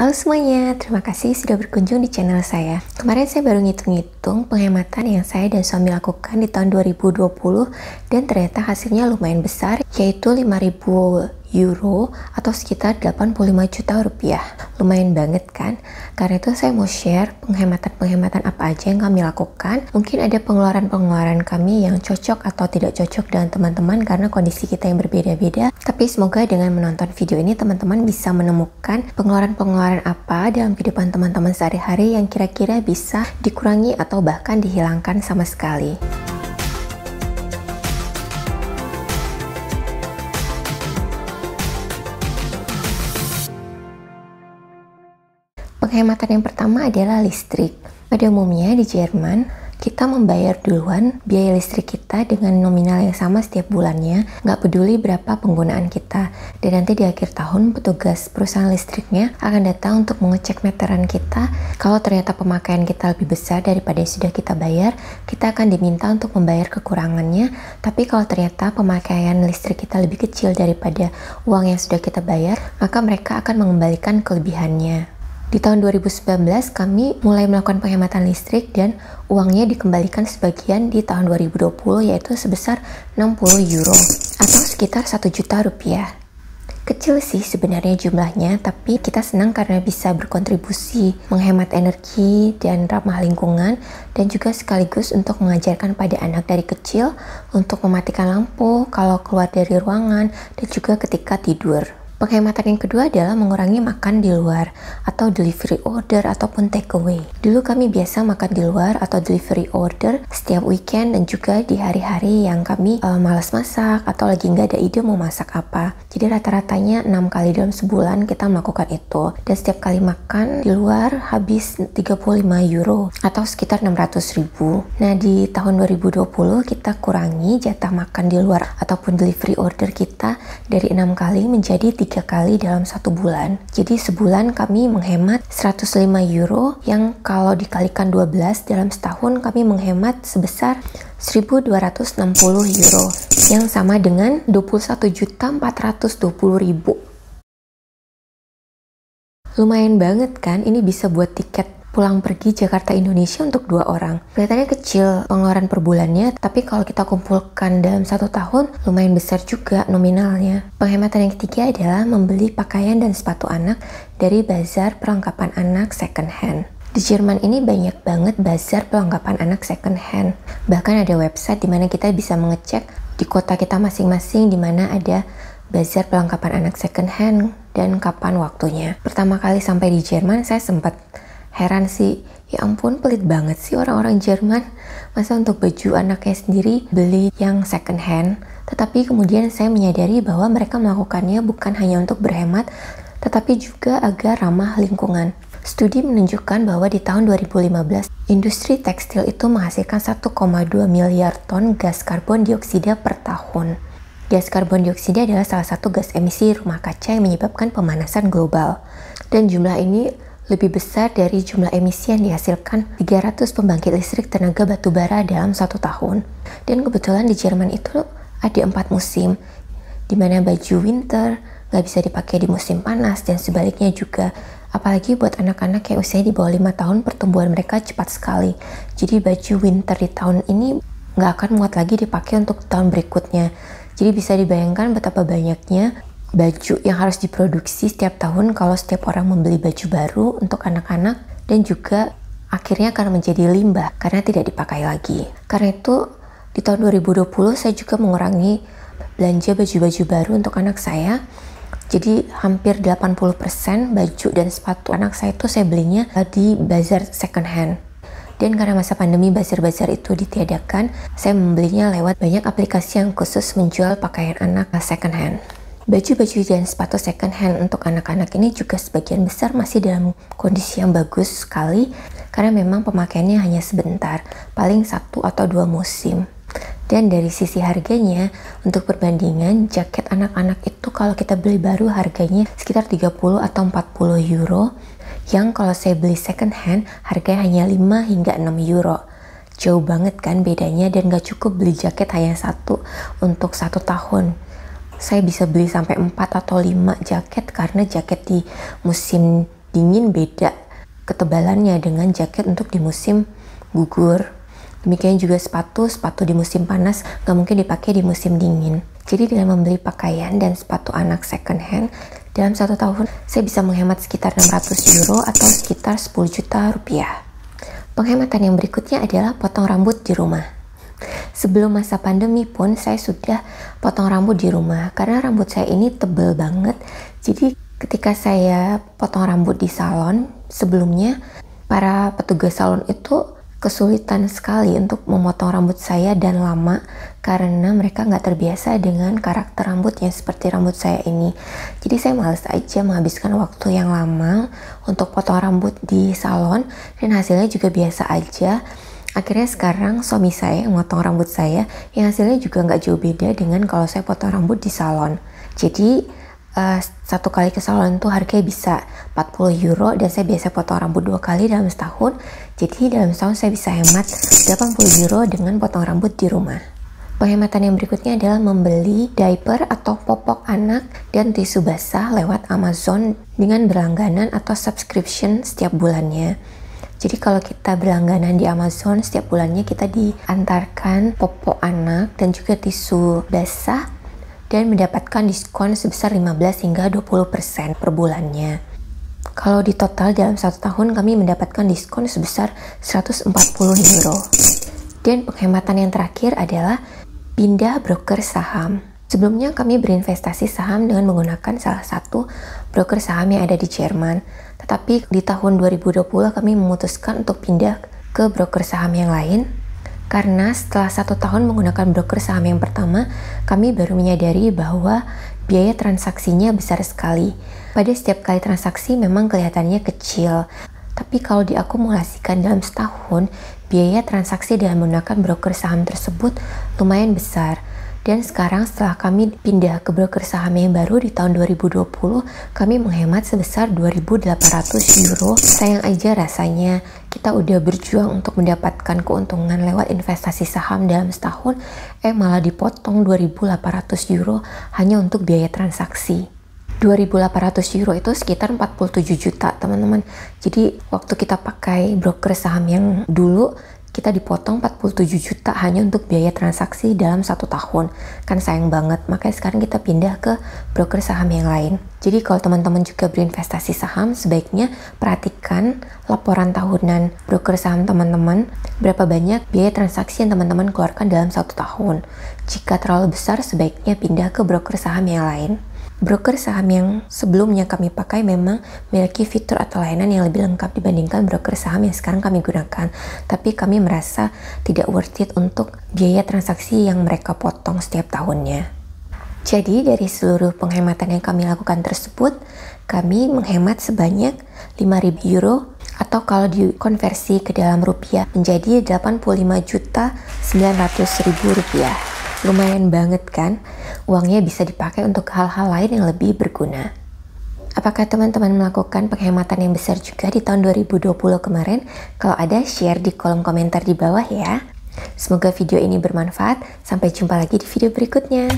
Halo semuanya, terima kasih sudah berkunjung di channel saya. Kemarin saya baru ngitung-ngitung penghematan yang saya dan suami lakukan di tahun 2020 dan ternyata hasilnya lumayan besar, yaitu 5.000 euro atau sekitar 85 juta rupiah. Lumayan banget kan? Karena itu saya mau share penghematan-penghematan apa aja yang kami lakukan. Mungkin ada pengeluaran-pengeluaran kami yang cocok atau tidak cocok dengan teman-teman karena kondisi kita yang berbeda-beda. Tapi semoga dengan menonton video ini teman-teman bisa menemukan pengeluaran-pengeluaran apa dalam kehidupan teman-teman sehari-hari yang kira-kira bisa dikurangi atau bahkan dihilangkan sama sekali. Penghematan yang pertama adalah listrik. Pada umumnya di Jerman, kita membayar duluan biaya listrik kita dengan nominal yang sama setiap bulannya, nggak peduli berapa penggunaan kita. Dan nanti di akhir tahun, petugas perusahaan listriknya akan datang untuk mengecek meteran kita. Kalau ternyata pemakaian kita lebih besar daripada yang sudah kita bayar, kita akan diminta untuk membayar kekurangannya. Tapi kalau ternyata pemakaian listrik kita lebih kecil daripada uang yang sudah kita bayar, maka mereka akan mengembalikan kelebihannya. Di tahun 2019 kami mulai melakukan penghematan listrik dan uangnya dikembalikan sebagian di tahun 2020 yaitu sebesar 60 euro atau sekitar 1 juta rupiah. Kecil sih sebenarnya jumlahnya, tapi kita senang karena bisa berkontribusi menghemat energi dan ramah lingkungan, dan juga sekaligus untuk mengajarkan pada anak dari kecil untuk mematikan lampu kalau keluar dari ruangan dan juga ketika tidur. Penghematan yang kedua adalah mengurangi makan di luar atau delivery order ataupun takeaway. Dulu kami biasa makan di luar atau delivery order setiap weekend dan juga di hari-hari yang kami malas masak atau lagi nggak ada ide mau masak apa. Jadi rata-ratanya 6 kali dalam sebulan kita melakukan itu. Dan setiap kali makan di luar habis 35 euro atau sekitar 600.000. Nah di tahun 2020 kita kurangi jatah makan di luar ataupun delivery order kita dari 6 kali menjadi 3 kali dalam 1 bulan. Jadi sebulan kami menghemat 105 euro yang kalau dikalikan 12 dalam setahun kami menghemat sebesar 1.260 euro yang sama dengan 21.420.000. Lumayan banget kan, ini bisa buat tiket pulang pergi Jakarta Indonesia untuk 2 orang. Kelihatannya kecil pengeluaran per bulannya, tapi kalau kita kumpulkan dalam 1 tahun, lumayan besar juga nominalnya. Penghematan yang ketiga adalah membeli pakaian dan sepatu anak dari bazar perlengkapan anak second hand. Di Jerman ini banyak banget bazar perlengkapan anak second hand. Bahkan ada website di mana kita bisa mengecek di kota kita masing-masing di mana ada bazar perlengkapan anak second hand dan kapan waktunya. Pertama kali sampai di Jerman, saya sempat heran sih, ya ampun pelit banget sih orang-orang Jerman, masa untuk baju anaknya sendiri beli yang second hand. Tetapi kemudian saya menyadari bahwa mereka melakukannya bukan hanya untuk berhemat, tetapi juga agar ramah lingkungan. Studi menunjukkan bahwa di tahun 2015, industri tekstil itu menghasilkan 1,2 miliar ton gas karbon dioksida per tahun. Gas karbon dioksida adalah salah satu gas emisi rumah kaca yang menyebabkan pemanasan global. Dan jumlah ini lebih besar dari jumlah emisi yang dihasilkan 300 pembangkit listrik tenaga batubara dalam 1 tahun. Dan kebetulan di Jerman itu ada 4 musim, di mana baju winter nggak bisa dipakai di musim panas dan sebaliknya juga. Apalagi buat anak-anak yang usianya di bawah 5 tahun, pertumbuhan mereka cepat sekali. Jadi baju winter di tahun ini nggak akan muat lagi dipakai untuk tahun berikutnya. Jadi bisa dibayangkan betapa banyaknya baju yang harus diproduksi setiap tahun kalau setiap orang membeli baju baru untuk anak-anak, dan juga akhirnya akan menjadi limbah karena tidak dipakai lagi. Karena itu di tahun 2020 saya juga mengurangi belanja baju-baju baru untuk anak saya. Jadi hampir 80% baju dan sepatu anak saya itu saya belinya di bazar second hand. Dan karena masa pandemi bazar-bazar itu ditiadakan, saya membelinya lewat banyak aplikasi yang khusus menjual pakaian anak second hand. Baju-baju dan sepatu second hand untuk anak-anak ini juga sebagian besar masih dalam kondisi yang bagus sekali karena memang pemakaiannya hanya sebentar, paling 1 atau 2 musim. Dan dari sisi harganya, untuk perbandingan, jaket anak-anak itu kalau kita beli baru harganya sekitar 30 atau 40 euro, yang kalau saya beli second hand harganya hanya 5 hingga 6 euro. Jauh banget kan bedanya, dan gak cukup beli jaket hanya 1 untuk 1 tahun. Saya bisa beli sampai 4 atau 5 jaket karena jaket di musim dingin beda ketebalannya dengan jaket untuk di musim gugur. Demikian juga sepatu di musim panas nggak mungkin dipakai di musim dingin. Jadi dengan membeli pakaian dan sepatu anak second hand, dalam 1 tahun saya bisa menghemat sekitar 600 euro atau sekitar 10 juta rupiah. Penghematan yang berikutnya adalah potong rambut di rumah. Sebelum masa pandemi pun saya sudah potong rambut di rumah karena rambut saya ini tebal banget. Jadi ketika saya potong rambut di salon, sebelumnya para petugas salon itu kesulitan sekali untuk memotong rambut saya dan lama karena mereka nggak terbiasa dengan karakter rambut yang seperti rambut saya ini. Jadi saya males aja menghabiskan waktu yang lama untuk potong rambut di salon dan hasilnya juga biasa aja. Akhirnya sekarang suami saya yang motong rambut saya, yang hasilnya juga nggak jauh beda dengan kalau saya potong rambut di salon. Jadi satu kali ke salon tuh harganya bisa 40 euro dan saya biasa potong rambut 2 kali dalam setahun. Jadi dalam setahun saya bisa hemat 80 euro dengan potong rambut di rumah. Penghematan yang berikutnya adalah membeli diaper atau popok anak dan tisu basah lewat Amazon dengan berlangganan atau subscription setiap bulannya. Jadi kalau kita berlangganan di Amazon, setiap bulannya kita diantarkan popok anak dan juga tisu basah dan mendapatkan diskon sebesar 15 hingga 20% per bulannya. Kalau di total dalam 1 tahun kami mendapatkan diskon sebesar 140 euro. Dan penghematan yang terakhir adalah pindah broker saham. Sebelumnya kami berinvestasi saham dengan menggunakan salah satu broker saham yang ada di Jerman. Tetapi di tahun 2020 kami memutuskan untuk pindah ke broker saham yang lain. Karena setelah 1 tahun menggunakan broker saham yang pertama, kami baru menyadari bahwa biaya transaksinya besar sekali. Pada setiap kali transaksi memang kelihatannya kecil, tapi kalau diakumulasikan dalam setahun, biaya transaksi dengan menggunakan broker saham tersebut lumayan besar. Dan sekarang setelah kami pindah ke broker saham yang baru di tahun 2020, kami menghemat sebesar 2.800 euro. Sayang aja rasanya kita udah berjuang untuk mendapatkan keuntungan lewat investasi saham dalam setahun, malah dipotong 2.800 euro hanya untuk biaya transaksi. 2.800 euro itu sekitar 47 juta teman-teman. Jadi waktu kita pakai broker saham yang dulu, kita dipotong 47 juta hanya untuk biaya transaksi dalam 1 tahun. Kan sayang banget, makanya sekarang kita pindah ke broker saham yang lain. Jadi kalau teman-teman juga berinvestasi saham, sebaiknya perhatikan laporan tahunan broker saham teman-teman, berapa banyak biaya transaksi yang teman-teman keluarkan dalam 1 tahun. Jika terlalu besar, sebaiknya pindah ke broker saham yang lain. Broker saham yang sebelumnya kami pakai memang memiliki fitur atau layanan yang lebih lengkap dibandingkan broker saham yang sekarang kami gunakan. Tapi kami merasa tidak worth it untuk biaya transaksi yang mereka potong setiap tahunnya. Jadi dari seluruh penghematan yang kami lakukan tersebut, kami menghemat sebanyak 5.000 euro atau kalau dikonversi ke dalam rupiah menjadi 85.900.000 rupiah. Lumayan banget kan? Uangnya bisa dipakai untuk hal-hal lain yang lebih berguna. Apakah teman-teman melakukan penghematan yang besar juga di tahun 2020 kemarin? Kalau ada, share di kolom komentar di bawah ya. Semoga video ini bermanfaat. Sampai jumpa lagi di video berikutnya.